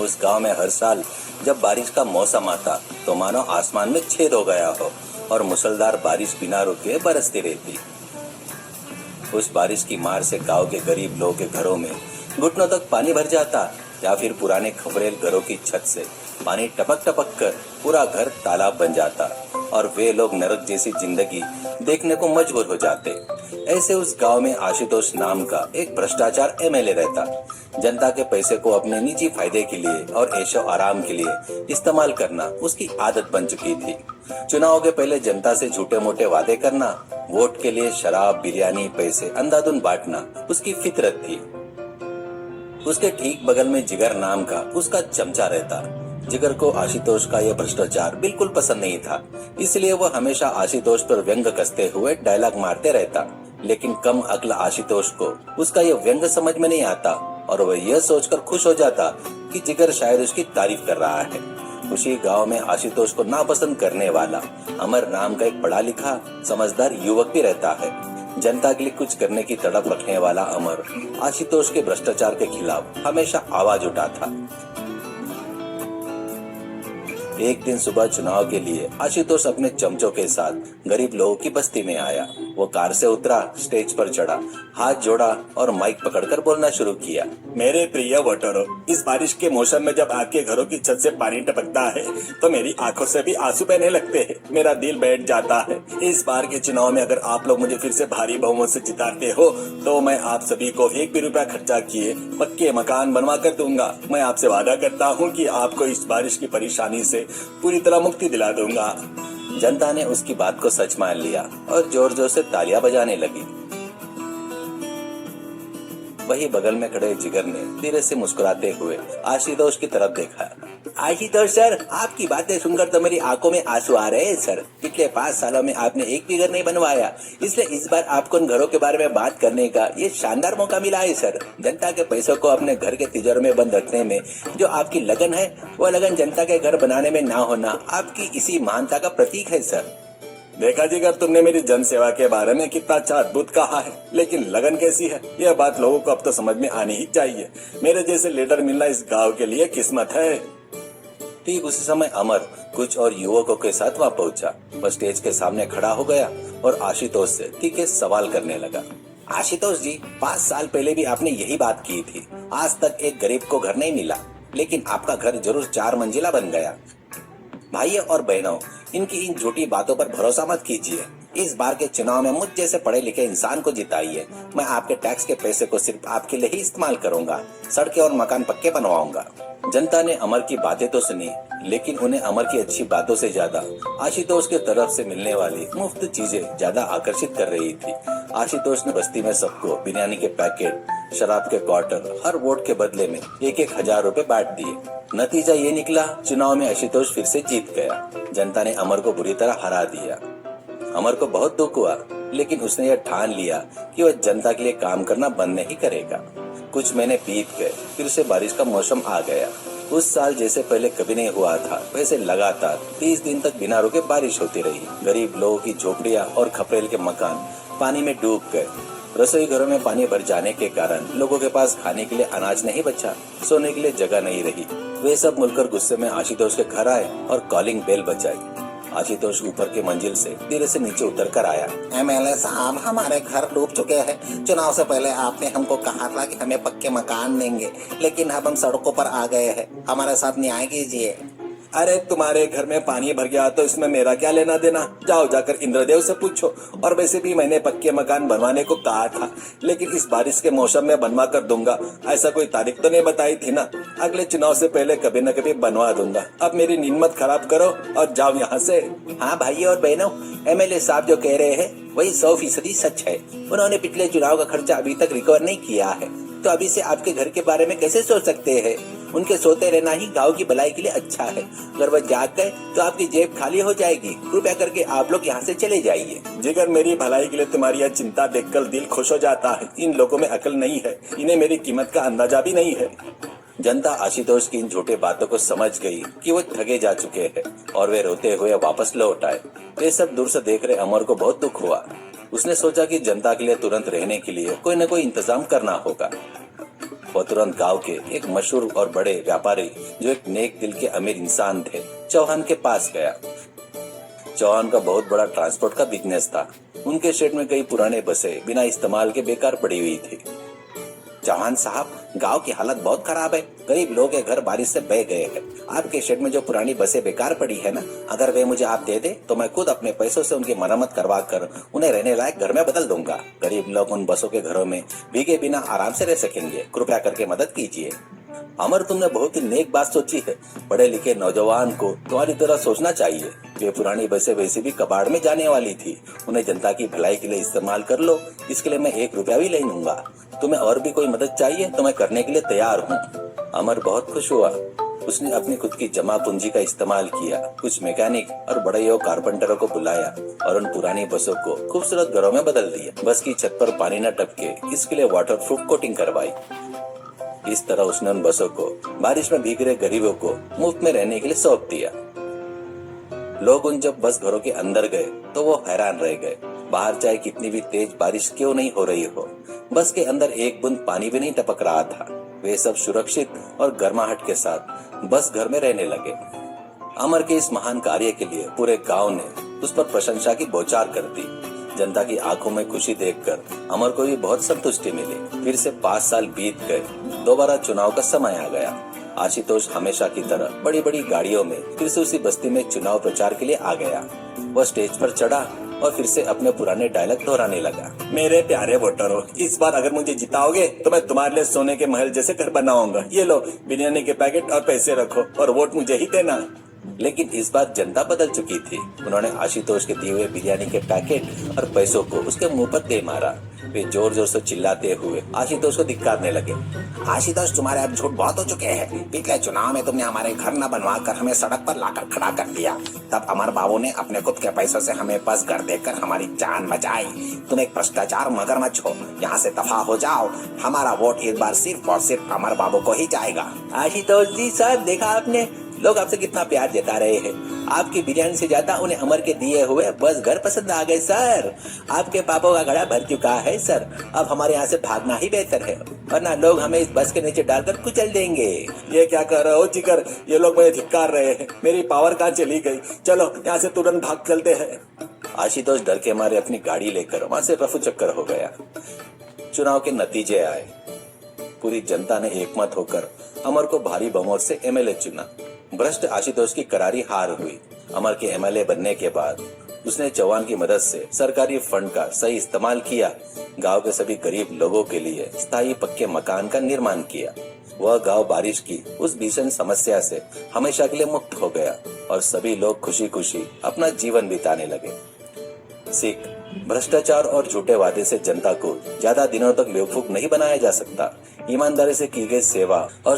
उस गांव में हर साल जब बारिश का मौसम आता तो मानो आसमान में छेद हो गया हो और मूसलाधार बारिश बिना रुके बरसती रहती। उस बारिश की मार से गांव के गरीब लोगों के घरों में घुटनों तक पानी भर जाता या फिर पुराने खपरेल घरों की छत से पानी टपक टपक कर पूरा घर तालाब बन जाता और वे लोग नरक जैसी जिंदगी देखने को मजबूर हो जाते। ऐसे उस गांव में आशुतोष नाम का एक भ्रष्टाचार एमएलए रहता। जनता के पैसे को अपने निजी फायदे के लिए और ऐशो आराम के लिए इस्तेमाल करना उसकी आदत बन चुकी थी। चुनाव के पहले जनता से झूठे मोटे वादे करना, वोट के लिए शराब, बिरयानी, पैसे अंधाधुंध बांटना उसकी फितरत थी। उसके ठीक बगल में जिगर नाम का उसका चमचा रहता। जिगर को आशुतोष का यह भ्रष्टाचार बिल्कुल पसंद नहीं था, इसलिए वह हमेशा आशुतोष पर व्यंग कसते हुए डायलॉग मारते रहता। लेकिन कम अक्ल आशुतोष को उसका यह व्यंग समझ में नहीं आता और वह यह सोचकर खुश हो जाता कि जिगर शायद उसकी तारीफ कर रहा है। उसी गांव में आशुतोष को नापसंद करने वाला अमर नाम का एक पढ़ा लिखा समझदार युवक भी रहता है। जनता के लिए कुछ करने की तड़प रखने वाला अमर आशुतोष के भ्रष्टाचार के खिलाफ हमेशा आवाज उठाता। एक दिन सुबह चुनाव के लिए आशुतोष अपने चमचों के साथ गरीब लोगों की बस्ती में आया। वो कार से उतरा, स्टेज पर चढ़ा, हाथ जोड़ा और माइक पकड़कर बोलना शुरू किया। मेरे प्रिय वोटरों, इस बारिश के मौसम में जब आपके घरों की छत से पानी टपकता है तो मेरी आंखों से भी आंसू बहने लगते हैं। मेरा दिल बैठ जाता है। इस बार के चुनाव में अगर आप लोग मुझे फिर से भारी बहुमत से जिताते हो तो मैं आप सभी को 1 भी रुपया खर्चा किए पक्के मकान बनवा कर दूंगा। मैं आपसे वादा करता हूँ कि आपको इस बारिश की परेशानी से पूरी तरह मुक्ति दिला दूंगा। जनता ने उसकी बात को सच मान लिया और जोर जोर से तालियां बजाने लगी। वही बगल में खड़े जिगर ने धीरे से मुस्कुराते हुए आशुतोष की तरफ देखा। आशुतोष सर, आपकी बातें सुनकर तो मेरी आंखों में आंसू आ रहे हैं सर। पिछले 5 सालों में आपने एक भी घर नहीं बनवाया, इसलिए इस बार आपको उन घरों के बारे में बात करने का ये शानदार मौका मिला है सर। जनता के पैसों को अपने घर के तिजोरी में बंद रखने में जो आपकी लगन है, वो लगन जनता के घर बनाने में ना होना आपकी इसी महानता का प्रतीक है सर। देखा जिगर, तुमने मेरी जन सेवा के बारे में कितना अच्छा अद्भुत कहा है, लेकिन लगन कैसी है यह बात लोगों को अब तो समझ में आनी ही चाहिए। मेरे जैसे लीडर मिलना इस गांव के लिए किस्मत है। ठीक उसी समय अमर कुछ और युवकों के साथ वहाँ पहुंचा। वह स्टेज के सामने खड़ा हो गया और आशुतोष से तीखे सवाल करने लगा। आशुतोष जी, 5 साल पहले भी आपने यही बात की थी। आज तक एक गरीब को घर नहीं मिला, लेकिन आपका घर जरूर 4 मंजिला बन गया। भाइयों और बहनों, इनकी इन झूठी बातों पर भरोसा मत कीजिए। इस बार के चुनाव में मुझ जैसे पढ़े लिखे इंसान को जिताइए। मैं आपके टैक्स के पैसे को सिर्फ आपके लिए ही इस्तेमाल करूंगा। सड़कें और मकान पक्के बनवाऊंगा। जनता ने अमर की बातें तो सुनी, लेकिन उन्हें अमर की अच्छी बातों से ज्यादा आशुतोष के तरफ से मिलने वाली मुफ्त चीजें ज्यादा आकर्षित कर रही थी। आशुतोष ने बस्ती में सबको बिरयानी के पैकेट, शराब के क्वार्टर हर वोट के बदले में 1-1 हजार रुपए बांट दिए। नतीजा ये निकला, चुनाव में आशुतोष फिर से जीत गया। जनता ने अमर को बुरी तरह हरा दिया। अमर को बहुत दुख हुआ, लेकिन उसने यह ठान लिया कि वह जनता के लिए काम करना बंद नहीं करेगा। कुछ महीने बीत गए, फिर से बारिश का मौसम आ गया। उस साल जैसे पहले कभी नहीं हुआ था, वैसे लगातार 30 दिन तक बिना रुके बारिश होती रही। गरीब लोगों की झोपड़ियां और खपरेल के मकान पानी में डूब गए। रसोई घरों में पानी भर जाने के कारण लोगों के पास खाने के लिए अनाज नहीं बचा, सोने के लिए जगह नहीं रही। वे सब मिलकर गुस्से में आशुतोष के घर आए और कॉलिंग बेल बजाई। आशुतोष ऊपर के मंजिल से धीरे से नीचे उतर कर आया। एमएलए साहब, हमारे घर डूब चुके हैं। चुनाव से पहले आपने हमको कहा था कि हमें पक्के मकान देंगे, लेकिन अब हम सड़कों पर आ गए हैं। हमारे साथ न्याय कीजिए। अरे, तुम्हारे घर में पानी भर गया तो इसमें मेरा क्या लेना देना? जाओ जाकर इंद्रदेव से पूछो। और वैसे भी मैंने पक्के मकान बनवाने को कहा था, लेकिन इस बारिश के मौसम में बनवा कर दूंगा, ऐसा कोई तारीख तो नहीं बताई थी ना। अगले चुनाव से पहले कभी न कभी बनवा दूंगा। अब मेरी नींद मत खराब करो और जाओ यहाँ से। हाँ भाइयों और बहनों, एमएलए साहब जो कह रहे हैं वही 100% सच है। उन्होंने पिछले चुनाव का खर्चा अभी तक रिकवर नहीं किया है, तो अभी से आपके घर के बारे में कैसे सोच सकते हैं? उनके सोते रहना ही गांव की भलाई के लिए अच्छा है। अगर वह जाग गए तो आपकी जेब खाली हो जाएगी। कृपया करके आप लोग यहाँ से चले जाइए। जिगर, मेरी भलाई के लिए तुम्हारी यह चिंता देखकर दिल खुश हो जाता है। इन लोगों में अकल नहीं है, इन्हें मेरी कीमत का अंदाजा भी नहीं है। जनता आशुतोष की इन झूठे बातों को समझ गई कि वो ठगे जा चुके हैं और वे रोते हुए वापस लौट आए। वे सब दूर से देख रहे अमर को बहुत दुख हुआ। उसने सोचा कि जनता के लिए तुरंत रहने के लिए कोई न कोई इंतजाम करना होगा। वह तुरंत गांव के एक मशहूर और बड़े व्यापारी जो एक नेक दिल के अमीर इंसान थे, चौहान के पास गया। चौहान का बहुत बड़ा ट्रांसपोर्ट का बिजनेस था। उनके शेड में कई पुराने बसें बिना इस्तेमाल के बेकार पड़ी हुई थी। चौहान साहब, गांव की हालत बहुत खराब है। गरीब लोग के घर बारिश से बह गए हैं। आपके शेड में जो पुरानी बसें बेकार पड़ी है ना, अगर वे मुझे आप दे दे तो मैं खुद अपने पैसों से उनकी मरम्मत करवा कर उन्हें रहने लायक घर में बदल दूंगा। गरीब लोग उन बसों के घरों में भीगे बिना आराम से रह सकेंगे। कृपया करके मदद कीजिए। अमर, तुमने बहुत ही नेक बात सोची है। पढ़े लिखे नौजवान को तुम्हारी तरह सोचना चाहिए। वे पुरानी बसें वैसे भी कबाड़ में जाने वाली थी, उन्हें जनता की भलाई के लिए इस्तेमाल कर लो। इसके लिए मैं 1 रुपया भी नहीं लूंगा। तुम्हें और भी कोई मदद चाहिए तो मैं करने के लिए तैयार हूँ। अमर बहुत खुश हुआ। उसने अपनी खुद की जमा पूंजी का इस्तेमाल किया, कुछ मैकेनिक और बड़े कारपेंटरों को बुलाया और उन पुरानी बसों को खूबसूरत घरों में बदल दिया। बस की छत पर पानी न टपके इसके लिए वाटरप्रूफ कोटिंग करवाई। इस तरह उसने उन बसों को बारिश में भीग रहे गरीबों को मुफ्त में रहने के लिए सौंप दिया। लोग उन जब बस घरों के अंदर गए तो वो हैरान रह गए। बाहर चाहे कितनी भी तेज बारिश क्यों नहीं हो रही हो, बस के अंदर एक बूंद पानी भी नहीं टपक रहा था। वे सब सुरक्षित और गर्माहट के साथ बस घर में रहने लगे। अमर के इस महान कार्य के लिए पूरे गांव ने उस पर प्रशंसा की बौछार कर दी। जनता की आंखों में खुशी देखकर अमर को भी बहुत संतुष्टि मिली। फिर से 5 साल बीत गए। दोबारा चुनाव का समय आ गया। आशुतोष हमेशा की तरह बड़ी बड़ी गाड़ियों में फिर से उसी बस्ती में चुनाव प्रचार के लिए आ गया। वह स्टेज पर चढ़ा और फिर से अपने पुराने डायलॉग दोहराने लगा। मेरे प्यारे वोटरों, इस बार अगर मुझे जिताओगे तो मैं तुम्हारे लिए सोने के महल जैसे घर बनाऊंगा। ये लो बिरयानी के पैकेट और पैसे रखो और वोट मुझे ही देना। लेकिन इस बार जनता बदल चुकी थी। उन्होंने आशुतोष के दिए हुए बिरयानी के पैकेट और पैसों को उसके मुंह पर दे मारा। वे जोर जोर से चिल्लाते हुए आशुतोष को धिक्कारने लगे। आशुतोष, तुम्हारे अब झूठ बहुत हो चुके हैं। पिछले चुनाव में तुमने हमारे घर न बनवा कर हमें सड़क पर लाकर खड़ा कर दिया। तब अमर बाबू ने अपने खुद के पैसों से हमें बस घर देकर हमारी जान बचाई। तुम एक भ्रष्टाचार मगरमच्छ हो। यहाँ से दफा हो जाओ। हमारा वोट इस बार सिर्फ और सिर्फ अमर बाबू को ही जाएगा। आशुतोष जी सर, देखा आपने, लोग आपसे कितना प्यार जता रहे हैं। आपकी बिरयानी से ज्यादा उन्हें अमर के दिए हुए बस घर पसंद आ गए सर। आपके पापों का घड़ा भर चुका है सर। अब हमारे यहाँ से भागना ही बेहतर है, वरना लोग हमें इस बस के नीचे डालकर कुचल देंगे। ये क्या कर रहे हो जिगर? ये लोग मुझे धिक्कार रहे हैं। मेरी पावर कहाँ चली गई? चलो यहाँ से तुरंत भाग चलते हैं। आशुतोष डर के मारे अपनी गाड़ी लेकर वहाँ से रफू चक्कर हो गया। चुनाव के नतीजे आए। पूरी जनता ने एकमत होकर अमर को भारी बहुमत से एमएलए चुना। भ्रष्ट आशुतोष की करारी हार हुई। अमर के एमएलए बनने के बाद उसने चौहान की मदद से सरकारी फंड का सही इस्तेमाल किया। गांव के सभी गरीब लोगों के लिए स्थायी पक्के मकान का निर्माण किया। वह गांव बारिश की उस भीषण समस्या से हमेशा के लिए मुक्त हो गया और सभी लोग खुशी खुशी अपना जीवन बिताने लगे। सीख: भ्रष्टाचार और झूठे वादे से जनता को ज्यादा दिनों तक बेवकूफ नहीं बनाया जा सकता। ईमानदारी से की गई सेवा और